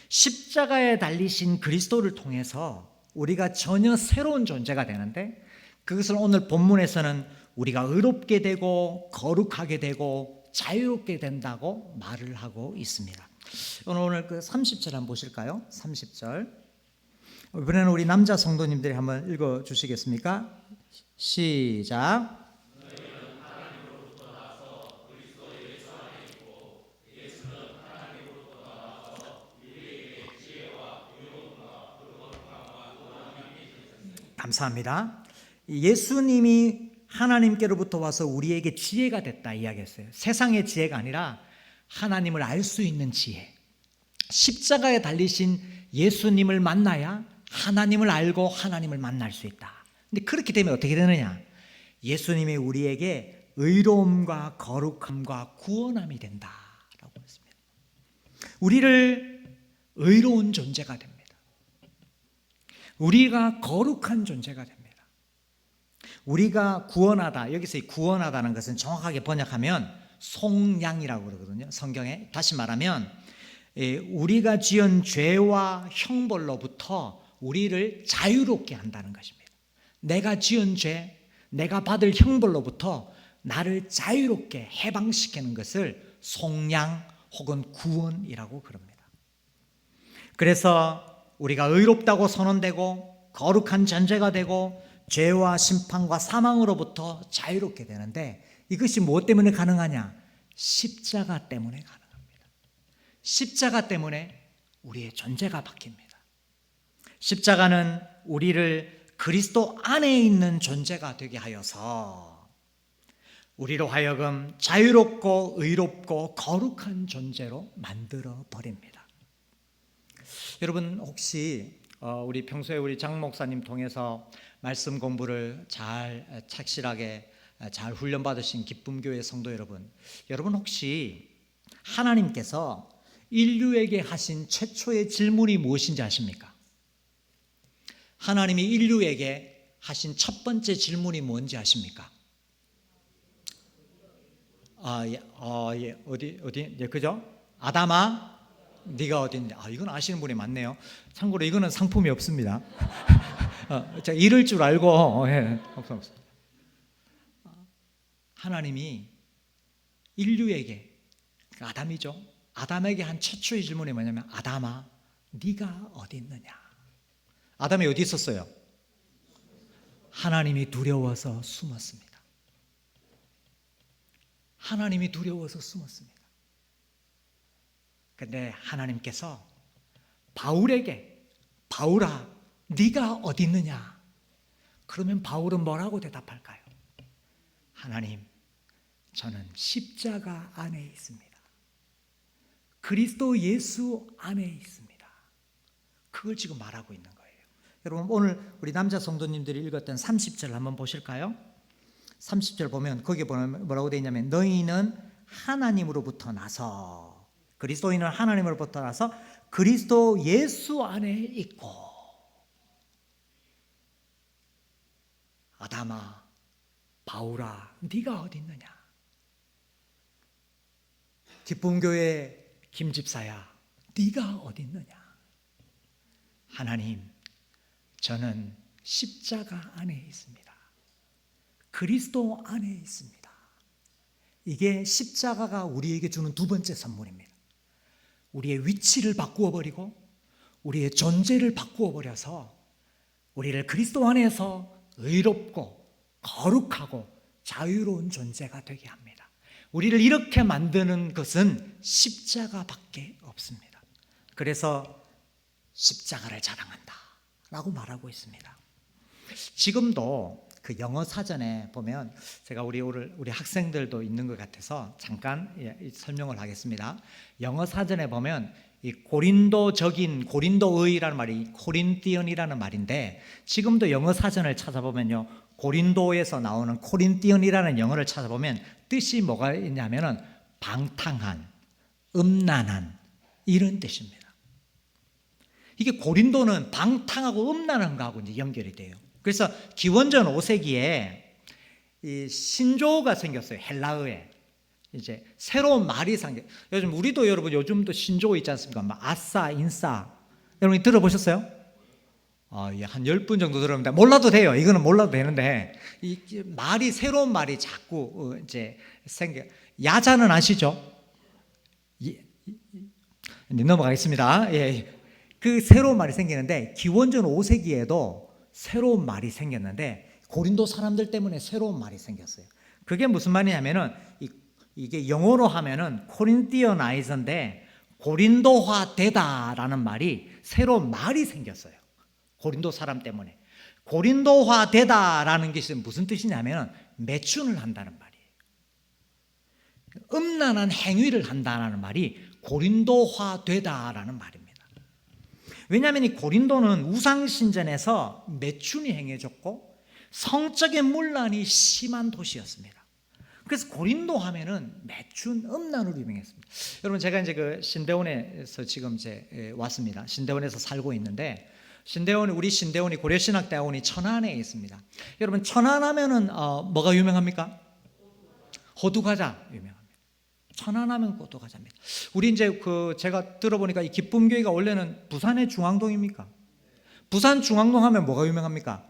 십자가에 달리신 그리스도를 통해서 우리가 전혀 새로운 존재가 되는데, 그것을 오늘 본문에서는 우리가 의롭게 되고 거룩하게 되고 자유롭게 된다고 말을 하고 있습니다. 오늘 그 30절 한번 보실까요? 30절. 이번에는 우리 남자 성도님들이 한번 읽어 주시겠습니까? 시작. 감사합니다. 예수님이 하나님께로부터 와서 우리에게 지혜가 됐다 이야기했어요. 세상의 지혜가 아니라 하나님을 알 수 있는 지혜. 십자가에 달리신 예수님을 만나야 하나님을 알고 하나님을 만날 수 있다. 근데 그렇게 되면 어떻게 되느냐? 예수님이 우리에게 의로움과 거룩함과 구원함이 된다라고 했습니다. 우리를 의로운 존재가 됩니다. 우리가 거룩한 존재가 됩니다. 우리가 구원하다, 여기서 이 구원하다는 것은 정확하게 번역하면 속량이라고 그러거든요. 성경에. 다시 말하면 우리가 지은 죄와 형벌로부터 우리를 자유롭게 한다는 것입니다. 내가 지은 죄, 내가 받을 형벌로부터 나를 자유롭게 해방시키는 것을 속량 혹은 구원이라고 그럽니다. 그래서 우리가 의롭다고 선언되고 거룩한 존재가 되고 죄와 심판과 사망으로부터 자유롭게 되는데, 이것이 무엇 때문에 가능하냐? 십자가 때문에 가능합니다. 십자가 때문에 우리의 존재가 바뀝니다. 십자가는 우리를 그리스도 안에 있는 존재가 되게 하여서 우리로 하여금 자유롭고 의롭고 거룩한 존재로 만들어 버립니다. 여러분 혹시 우리 평소에 우리 장 목사님 통해서 말씀 공부를 잘 착실하게 잘 훈련받으신 기쁨교회 성도 여러분, 여러분 혹시 하나님께서 인류에게 하신 최초의 질문이 무엇인지 아십니까? 하나님이 인류에게 하신 첫 번째 질문이 뭔지 아십니까? 어디, 그죠? 아담아, 네가 어딘데? 이건 아시는 분이 많네요. 참고로 이거는 상품이 없습니다. 제가 이럴 줄 알고, 없어. 하나님이 인류에게, 아담이죠. 아담에게 한 최초의 질문이 뭐냐면, 아담아, 네가 어디 있느냐? 아담이 어디 있었어요? 하나님이 두려워서 숨었습니다. 하나님이 두려워서 숨었습니다. 그런데 하나님께서 바울에게, 바울아, 네가 어디 있느냐? 그러면 바울은 뭐라고 대답할까요? 하나님, 저는 십자가 안에 있습니다. 그리스도 예수 안에 있습니다. 그걸 지금 말하고 있는 거예요. 여러분 오늘 우리 남자 성도님들이 읽었던 30절 한번 보실까요? 30절 보면 거기에 보면 뭐라고 되어 있냐면, 너희는 하나님으로부터 나서, 그리스도인은 하나님으로부터 나서 그리스도 예수 안에 있고, 아담아, 바울아, 네가 어디 있느냐? 기쁨교회 김집사야, 네가 어디 있느냐? 하나님, 저는 십자가 안에 있습니다. 그리스도 안에 있습니다. 이게 십자가가 우리에게 주는 두 번째 선물입니다. 우리의 위치를 바꾸어 버리고 우리의 존재를 바꾸어 버려서 우리를 그리스도 안에서 의롭고 거룩하고 자유로운 존재가 되게 합니다. 우리를 이렇게 만드는 것은 십자가밖에 없습니다. 그래서 십자가를 자랑한다 라고 말하고 있습니다. 지금도 그 영어 사전에 보면, 제가 우리 학생들도 있는 것 같아서 잠깐 설명을 하겠습니다. 영어 사전에 보면 이 고린도의라는 말이 코린티언이라는 말인데, 지금도 영어 사전을 찾아보면요, 고린도에서 나오는 코린티언이라는 영어를 찾아보면 뜻이 뭐가 있냐면은 방탕한, 음란한 이런 뜻입니다. 이게 고린도는 방탕하고 음란한 거하고 이제 연결이 돼요. 그래서 기원전 5세기에 이 신조어가 생겼어요. 헬라어에 이제 새로운 말이 생겨. 요즘 우리도 여러분 요즘도 신조어 있지 않습니까? 막 아싸, 인싸. 여러분 들어보셨어요? 예, 한 10분 정도 들었는데 몰라도 돼요. 이거는 몰라도 되는데 이 말이 새로운 말이 자꾸 이제 생겨. 야자는 아시죠? 넘어가겠습니다. 예. 그 새로운 말이 생기는데 기원전 5세기에도 새로운 말이 생겼는데 고린도 사람들 때문에 새로운 말이 생겼어요. 그게 무슨 말이냐면은 이게 영어로 하면은 코린티어나이저인데 고린도화 되다라는 말이 새로운 말이 생겼어요. 고린도 사람 때문에. 고린도화 되다라는 것이 무슨 뜻이냐면 매춘을 한다는 말이에요. 음란한 행위를 한다는 말이 고린도화 되다라는 말입니다. 왜냐하면 이 고린도는 우상신전에서 매춘이 행해졌고 성적인 문란이 심한 도시였습니다. 그래서 고린도 하면은 매춘 음란으로 유명했습니다. 여러분 제가 이제 그 신대원에서 지금 이제 왔습니다. 신대원에서 살고 있는데 우리 신대원이 고려신학대학원이 천안에 있습니다. 여러분 천안하면은 뭐가 유명합니까? 호두과자 유명합니다. 천안하면 호두과자입니다. 우리 이제 제가 들어보니까 이 기쁨교회가 원래는 부산의 중앙동입니까? 부산 중앙동 하면 뭐가 유명합니까?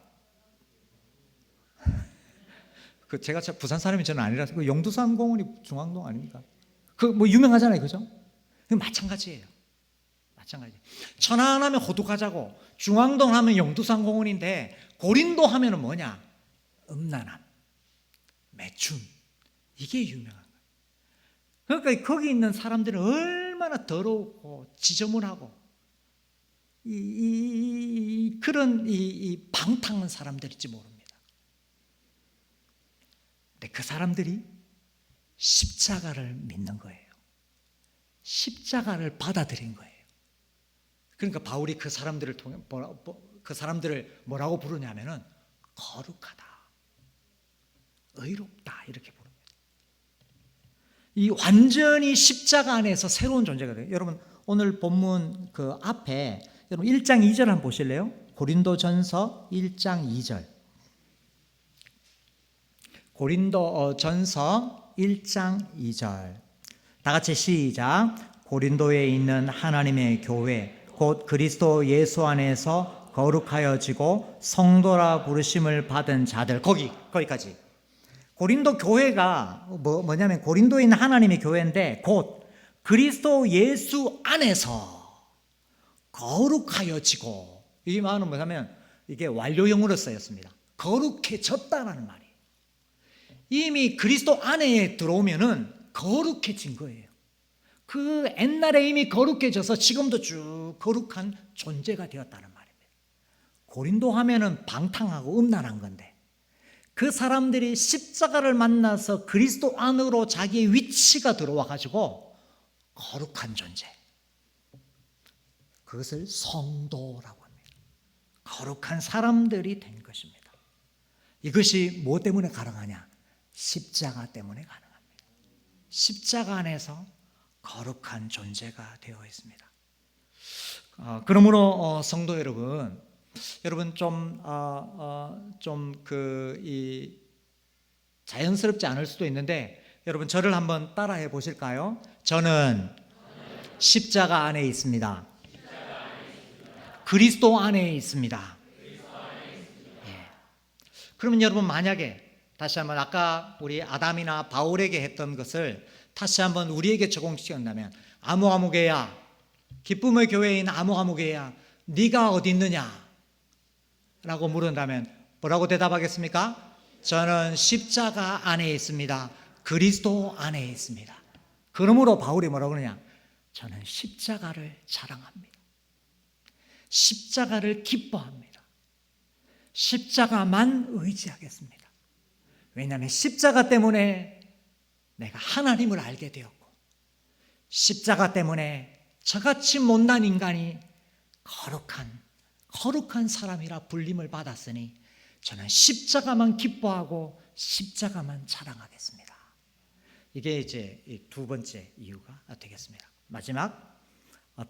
제가 부산 사람이 저는 아니라서 영두산 공원이 중앙동 아닙니까? 뭐 유명하잖아요, 그죠? 마찬가지예요. 마찬가지. 천안하면 호두과자고 중앙동 하면 영두산 공원인데 고린도 하면은 뭐냐? 음란함, 매춘 이게 유명한 거예요. 그러니까 거기 있는 사람들은 얼마나 더럽고 지저분하고 그런 방탕한 사람들일지 모릅니다. 근데 그 사람들이 십자가를 믿는 거예요. 십자가를 받아들인 거예요. 그러니까 바울이 그 사람들을 통해 그 사람들을 뭐라고 부르냐면은 거룩하다, 의롭다 이렇게 부릅니다. 이 완전히 십자가 안에서 새로운 존재가 돼요. 여러분 오늘 본문 그 앞에 여러분 1장 2절 한번 보실래요? 고린도전서 1장 2절. 고린도전서 1장 2절. 다 같이 시작. 고린도에 있는 하나님의 교회 곧 그리스도 예수 안에서 거룩하여지고 성도라 부르심을 받은 자들. 거기까지. 고린도 교회가 뭐냐면 고린도에 있는 하나님의 교회인데 곧 그리스도 예수 안에서 거룩하여지고, 이 말은 뭐냐면 이게 완료형으로 쓰였습니다. 거룩해졌다라는 말이에요. 이미 그리스도 안에 들어오면은 거룩해진 거예요. 그 옛날에 이미 거룩해져서 지금도 쭉 거룩한 존재가 되었다는 말입니다. 고린도 하면은 방탕하고 음란한 건데 그 사람들이 십자가를 만나서 그리스도 안으로 자기의 위치가 들어와 가지고 거룩한 존재, 그것을 성도라고 합니다. 거룩한 사람들이 된 것입니다. 이것이 뭐 때문에 가능하냐? 십자가 때문에 가능합니다. 십자가 안에서 거룩한 존재가 되어 있습니다. 그러므로 성도 여러분 자연스럽지 않을 수도 있는데 여러분 저를 한번 따라해 보실까요? 저는 십자가 안에 있습니다. 그리스도 안에 있습니다. 예. 그러면 여러분 만약에 다시 한번 아까 우리 아담이나 바울에게 했던 것을 다시 한번 우리에게 적용시킨다면 아무아무개야, 기쁨의 교회에 있는 아무아무개야, 네가 어디 있느냐? 라고 물은다면 뭐라고 대답하겠습니까? 저는 십자가 안에 있습니다. 그리스도 안에 있습니다. 그러므로 바울이 뭐라고 그러냐? 저는 십자가를 자랑합니다. 십자가를 기뻐합니다. 십자가만 의지하겠습니다. 왜냐하면 십자가 때문에 내가 하나님을 알게 되었고, 십자가 때문에 저같이 못난 인간이 거룩한 사람이라 불림을 받았으니 저는 십자가만 기뻐하고 십자가만 자랑하겠습니다. 이게 이제 두 번째 이유가 되겠습니다. 마지막,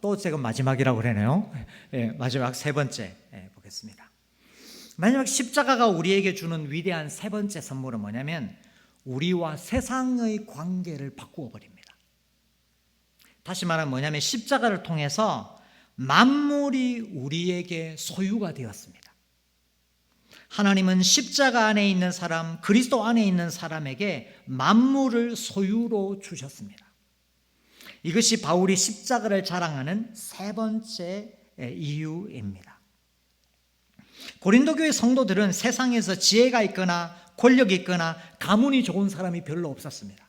또 제가 마지막이라고 그러네요. 마지막 세 번째 보겠습니다. 마지막 십자가가 우리에게 주는 위대한 세 번째 선물은 뭐냐면 우리와 세상의 관계를 바꾸어 버립니다. 다시 말하면 뭐냐면 십자가를 통해서 만물이 우리에게 소유가 되었습니다. 하나님은 십자가 안에 있는 사람, 그리스도 안에 있는 사람에게 만물을 소유로 주셨습니다. 이것이 바울이 십자가를 자랑하는 세 번째 이유입니다. 고린도 교회 성도들은 세상에서 지혜가 있거나 권력이 있거나 가문이 좋은 사람이 별로 없었습니다.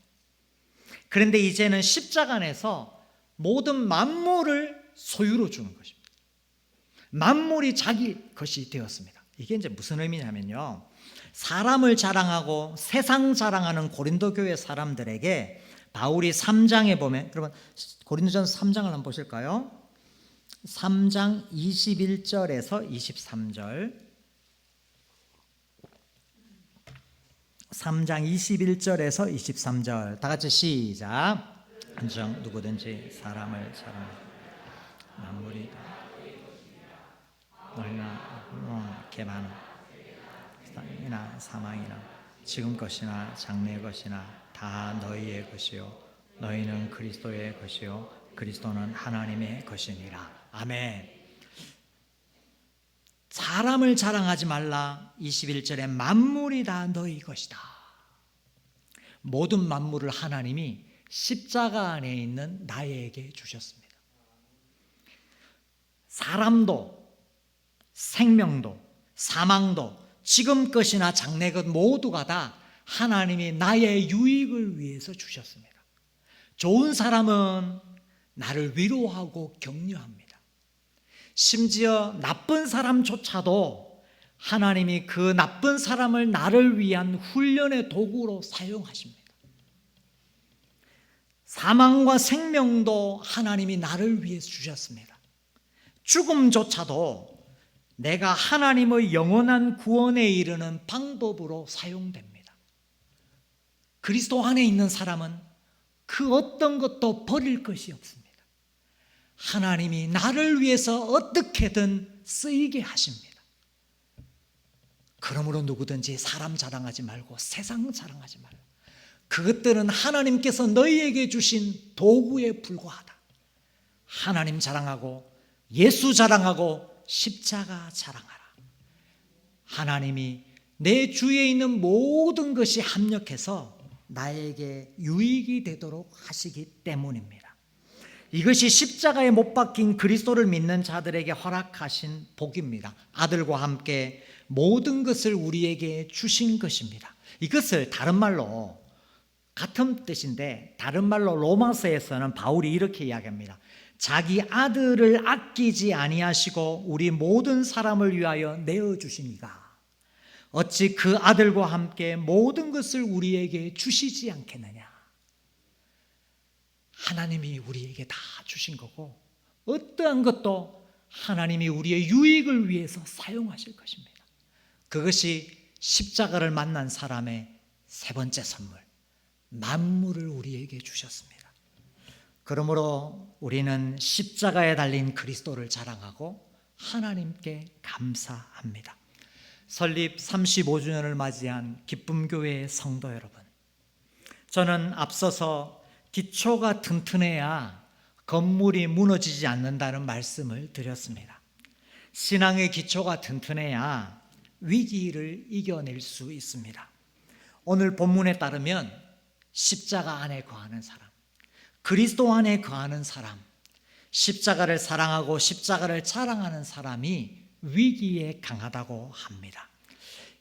그런데 이제는 십자가 안에서 모든 만물을 소유로 주는 것입니다. 만물이 자기 것이 되었습니다. 이게 이제 무슨 의미냐면요, 사람을 자랑하고 세상 자랑하는 고린도 교회 사람들에게 바울이 3장에 보면, 여러분 고린도전서 3장을 한번 보실까요? 3장 21절에서 23절, 3장 21절에서 23절 다 같이 시작. 한정 누구든지 사람을 사랑하고 만물이 너희나 개만 땅이나 사망이나 지금 것이나 장래 것이나 다 너희의 것이요 너희는 그리스도의 것이요 그리스도는 하나님의 것이니라. 아멘. 사람을 자랑하지 말라. 21절에 만물이 다 너희 것이다. 모든 만물을 하나님이 십자가 안에 있는 나에게 주셨습니다. 사람도 생명도 사망도 지금 것이나 장래 것 모두가 다 하나님이 나의 유익을 위해서 주셨습니다. 좋은 사람은 나를 위로하고 격려합니다. 심지어 나쁜 사람조차도 하나님이 그 나쁜 사람을 나를 위한 훈련의 도구로 사용하십니다. 사망과 생명도 하나님이 나를 위해서 주셨습니다. 죽음조차도 내가 하나님의 영원한 구원에 이르는 방법으로 사용됩니다. 그리스도 안에 있는 사람은 그 어떤 것도 버릴 것이 없습니다. 하나님이 나를 위해서 어떻게든 쓰이게 하십니다. 그러므로 누구든지 사람 자랑하지 말고 세상 자랑하지 말고 그것들은 하나님께서 너희에게 주신 도구에 불과하다. 하나님 자랑하고 예수 자랑하고 십자가 자랑하라. 하나님이 내 주위에 있는 모든 것이 합력해서 나에게 유익이 되도록 하시기 때문입니다. 이것이 십자가에 못 박힌 그리스도를 믿는 자들에게 허락하신 복입니다. 아들과 함께 모든 것을 우리에게 주신 것입니다. 이것을 다른 말로 같은 뜻인데 다른 말로 로마서에서는 바울이 이렇게 이야기합니다. 자기 아들을 아끼지 아니하시고 우리 모든 사람을 위하여 내어주시니가 어찌 그 아들과 함께 모든 것을 우리에게 주시지 않겠느냐. 하나님이 우리에게 다 주신 거고 어떠한 것도 하나님이 우리의 유익을 위해서 사용하실 것입니다. 그것이 십자가를 만난 사람의 세 번째 선물, 만물을 우리에게 주셨습니다. 그러므로 우리는 십자가에 달린 그리스도를 자랑하고 하나님께 감사합니다. 설립 35주년을 맞이한 기쁨교회의 성도 여러분, 저는 앞서서 기초가 튼튼해야 건물이 무너지지 않는다는 말씀을 드렸습니다. 신앙의 기초가 튼튼해야 위기를 이겨낼 수 있습니다. 오늘 본문에 따르면 십자가 안에 거하는 사람, 그리스도 안에 거하는 사람, 십자가를 사랑하고 십자가를 자랑하는 사람이 위기에 강하다고 합니다.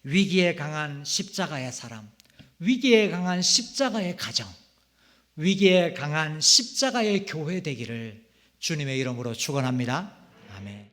위기에 강한 십자가의 사람, 위기에 강한 십자가의 가정, 위기에 강한 십자가의 교회 되기를 주님의 이름으로 축원합니다. 아멘.